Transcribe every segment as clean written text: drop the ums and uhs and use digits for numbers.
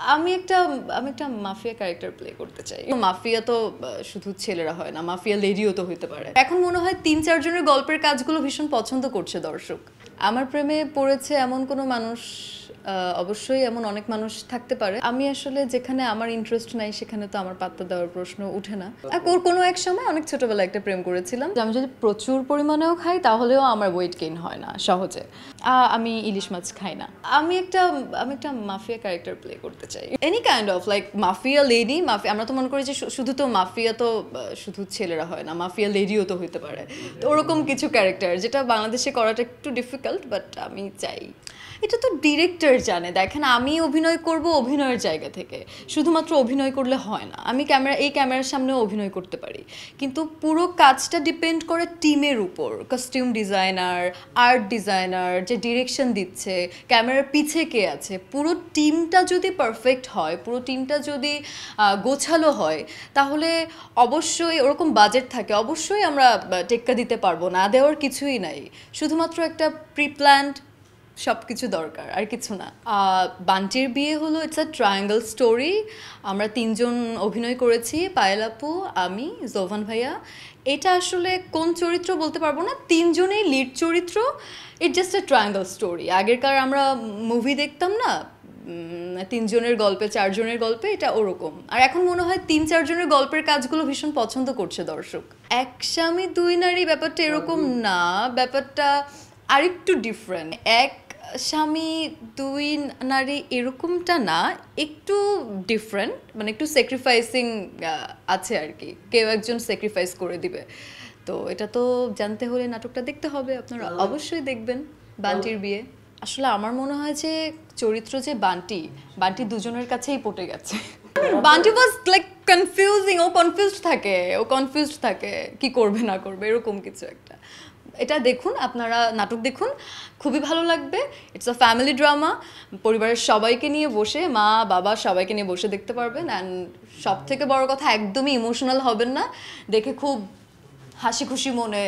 আমি একটা আমি একটা মাফিয়া ক্যারেক্টার প্লে করতে চাই। মাফিয়া তো শুধু ছেলেরা হয় না, মাফিয়া লেডিও তো হইতে পারে। এখন মনে হয় ৩-৪ জনের গল্পের কাজগুলো ভীষণ পছন্দ করছে দর্শক। আমার প্রেমে পড়েছে এমন কোনো মানুষ অবশ্যই এমন অনেক মানুষ থাকতে পারে। আমি আসলে যেখানে আমার ইন্টারেস্ট নাই সেখানে তো আমার পাত্তা দেওয়ার প্রশ্ন উঠে না। কোনো এক সময় অনেক ছোটবেলায় একটা প্রেম করেছিলাম। আমি যদি প্রচুর পরিমাণেও খাই তাহলেও আমার ওয়েট গেইন হয় না সহজে। আমি ইলিশ মাছ খাই না। আমি একটা মাফিয়া ক্যারেক্টার প্লে করতে চাই। Any kind of like mafia lady, mafia আমরা তো মনে করি যে শুধু তো মাফিয়া তো শুধু ছেলেরা হয় না, মাফিয়া লেডিও তো হইতে পারে। তো ওরকম কিছু ক্যারেক্টার যেটা বাংলাদেশে করাটা একটু ডিফিকাল্ট, বাট আমি চাই। এটা তো ডিরেক্টর জানে। দেখেন, আমি অভিনয় করব অভিনয়ের জায়গা থেকে, শুধুমাত্র অভিনয় করলে হয় না। আমি এই ক্যামেরার সামনেও অভিনয় করতে পারি, কিন্তু পুরো কাজটা ডিপেন্ড করে টিমের উপর। কস্টিউম ডিজাইনার, আর্ট ডিজাইনার, যে ডিরেকশন দিচ্ছে, ক্যামেরার পিছে কে আছে, পুরো টিমটা যদি পারফেক্ট হয়, পুরো টিমটা যদি গোছালো হয়, তাহলে অবশ্যই ওরকম বাজেট থাকে, অবশ্যই আমরা টেক্কা দিতে পারবো। না দেওয়ার কিছুই নাই, শুধুমাত্র একটা প্রি প্ল্যান্ড সব কিছু দরকার, আর কিছু না। বান্টির বিয়ে হলো ইটস আ ট্রায়াঙ্গল স্টোরি। আমরা ৩ জন অভিনয় করেছি, পায়েল আপু, আমি, জোভান ভাইয়া। এটা আসলে কোন চরিত্র বলতে পারবো না, ৩ জনেই লিড চরিত্র। It's just a triangle story. আগেরকার আমরা মুভি দেখতাম না ৩ জনের গল্পে, ৪ জনের গল্পে, এটা ওরকম। আর এখন মনে হয় ৩-৪ জনের গল্পের কাজগুলো ভীষণ পছন্দ করছে দর্শক। এক স্বামী দুই নারী ব্যাপারটা এরকম না, ব্যাপারটা আরেকটু ডিফারেন্ট। এক স্বামী দুই নারী এরকমটা না, একটু ডিফারেন্ট, মানে একটু স্যাক্রিফাইসিং আছে আর কি। কেউ একজন স্যাক্রিফাইস করে দিবে। তো এটা তো জানতে হলে নাটকটা দেখতে হবে। আপনারা অবশ্যই দেখবেন বান্টির বিয়ে। আসলে আমার মনে হয় যে চরিত্র যে বান্টি দুজনের কাছেই পটে গেছে। Bunty was like confusing. ও কনফিউজড থাকে কি করবে না করবে, এরকম কিছু একটা। এটা দেখুন, আপনারা নাটক দেখুন, খুবই ভালো লাগবে। It's a family drama. পরিবারের সবাইকে নিয়ে বসে, মা বাবা সবাইকে নিয়ে বসে দেখতে পারবেন। অ্যান্ড সব থেকে বড় কথা, একদমই ইমোশনাল হবেন না, দেখে খুব হাসি খুশি মনে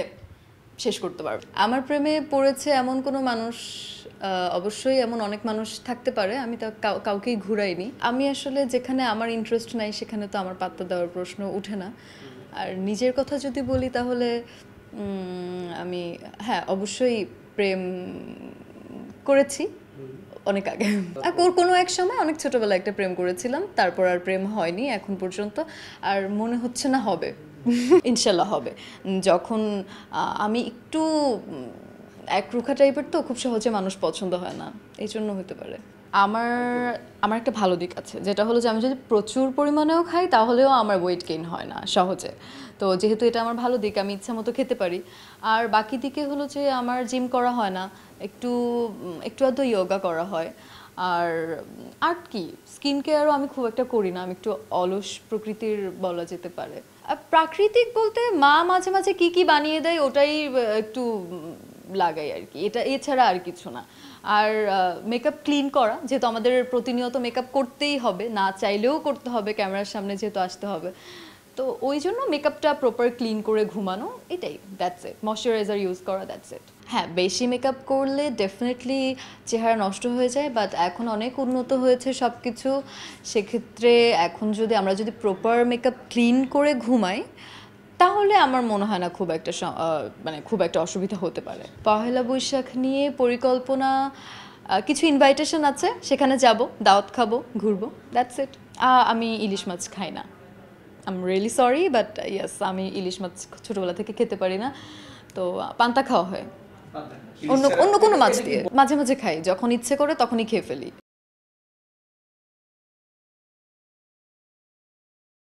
শেষ করতে পারবেন। আমার প্রেমে পড়েছে এমন কোনো মানুষ অবশ্যই এমন অনেক মানুষ থাকতে পারে। আমি তা কাউকেই ঘুরাইনি। আমি আসলে যেখানে আমার ইন্টারেস্ট নাই সেখানে তো আমার পাত্তা দেওয়ার প্রশ্ন উঠে না। আর নিজের কথা যদি বলি তাহলে আমি অবশ্যই প্রেম করেছি অনেক আগে। কোনো এক সময় অনেক ছোটবেলায় একটা প্রেম করেছিলাম, তারপর আর প্রেম হয়নি এখন পর্যন্ত। আর মনে হচ্ছে না হবে। ইনশাল্লাহ হবে। যখন আমি একটু একরুখা টাইপের, তো খুব সহজে মানুষ পছন্দ হয় না, এই জন্য হতে পারে। আমার একটা ভালো দিক আছে, যেটা হলো যে আমি যদি প্রচুর পরিমাণেও খাই তাহলেও আমার ওয়েট গেইন হয় না সহজে। তো যেহেতু এটা আমার ভালো দিক, আমি ইচ্ছা মতো খেতে পারি। আর বাকি দিকে হলো যে আমার জিম করা হয় না, একটু আধটু ইয়োগা করা হয়। আর কি, স্কিন কেয়ারও আমি খুব একটা করি না, আমি একটু অলস প্রকৃতির বলা যেতে পারে। প্রাকৃতিক বলতে মা মাঝে মাঝে কি বানিয়ে দেয়, ওটাই একটু লাগাই আর কি, এছাড়া আর কিছু না। আর মেকআপ ক্লিন করা, যেহেতু আমাদের প্রতিনিয়ত মেকআপ করতেই হবে, না চাইলেও করতে হবে, ক্যামেরার সামনে যেহেতু আসতে হবে, তো ওই জন্য মেকআপটা প্রপার ক্লিন করে ঘুমানো, এটাই, দ্যাটস ইট। ময়শ্চারাইজার ইউজ করা, দ্যাটস ইট। হ্যাঁ, বেশি মেকআপ করলে ডেফিনেটলি চেহারা নষ্ট হয়ে যায়, বাট এখন অনেক উন্নত হয়েছে সব কিছু। সেক্ষেত্রে এখন আমরা যদি প্রপার মেকআপ ক্লিন করে ঘুমাই, তাহলে আমার মনে হয় না খুব একটা অসুবিধা হতে পারে। পহেলা বৈশাখ নিয়ে পরিকল্পনা, কিছু ইনভাইটেশন আছে, সেখানে যাব, দাওয়াত খাবো, ঘুরবো, দ্যাটস ইট। আমি ইলিশ মাছ খাই না। I am really sorry, but yes, আমি ইলিশ মাছ ছোটবেলা থেকে খেতে পারি না। তো পান্তা খাওয়া হয় অন্য কোনো মাছ দিয়ে, মাঝে মাঝে খাই, যখন ইচ্ছে করে তখনই খেয়ে ফেলি।